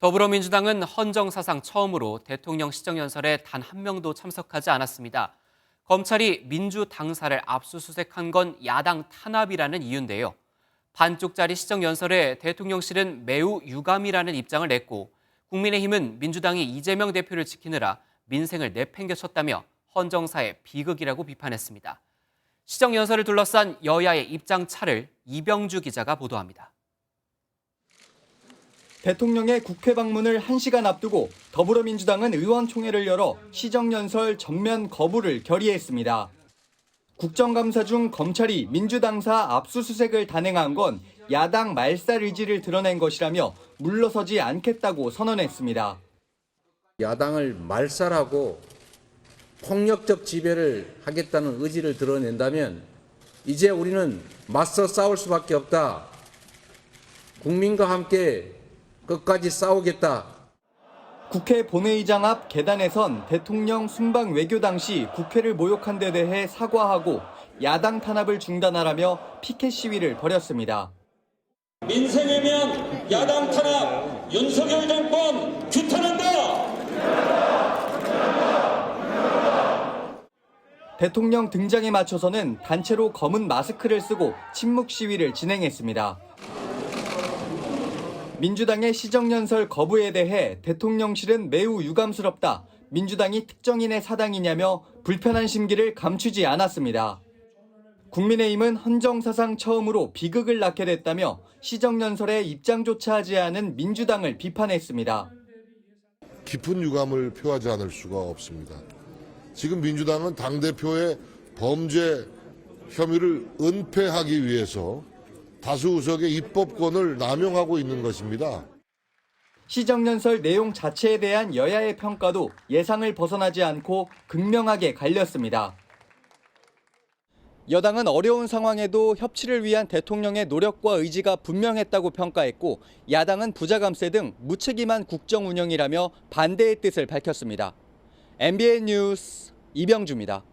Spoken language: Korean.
더불어민주당은 헌정사상 처음으로 대통령 시정연설에 단 한 명도 참석하지 않았습니다. 검찰이 민주당사를 압수수색한 건 야당 탄압이라는 이유인데요. 반쪽짜리 시정연설에 대통령실은 매우 유감이라는 입장을 냈고, 국민의힘은 민주당이 이재명 대표를 지키느라 민생을 내팽개쳤다며 헌정사의 비극이라고 비판했습니다. 시정연설을 둘러싼 여야의 입장 차를 이병주 기자가 보도합니다. 대통령의 국회 방문을 1시간 앞두고 더불어민주당은 의원총회를 열어 시정연설 전면 거부를 결의했습니다. 국정감사 중 검찰이 민주당사 압수수색을 단행한 건 야당 말살 의지를 드러낸 것이라며 물러서지 않겠다고 선언했습니다. 야당을 말살하고 폭력적 지배를 하겠다는 의지를 드러낸다면 이제 우리는 맞서 싸울 수밖에 없다. 국민과 함께 끝까지 싸우겠다. 국회 본회의장 앞 계단에선 대통령 순방 외교 당시 국회를 모욕한 데 대해 사과하고 야당 탄압을 중단하라며 피켓 시위를 벌였습니다. 민생이면 야당 탄압, 윤석열 정권 규탄한다. 대통령 등장에 맞춰서는 단체로 검은 마스크를 쓰고 침묵 시위를 진행했습니다. 민주당의 시정연설 거부에 대해 대통령실은 매우 유감스럽다. 민주당이 특정인의 사당이냐며 불편한 심기를 감추지 않았습니다. 국민의힘은 헌정사상 처음으로 비극을 낳게 됐다며 시정연설에 입장조차 하지 않은 민주당을 비판했습니다. 깊은 유감을 표하지 않을 수가 없습니다. 지금 민주당은 당대표의 범죄 혐의를 은폐하기 위해서 다수 의석의 입법권을 남용하고 있는 것입니다. 시정연설 내용 자체에 대한 여야의 평가도 예상을 벗어나지 않고 극명하게 갈렸습니다. 여당은 어려운 상황에도 협치를 위한 대통령의 노력과 의지가 분명했다고 평가했고, 야당은 부자감세 등 무책임한 국정 운영이라며 반대의 뜻을 밝혔습니다. MBN 뉴스 이병주입니다.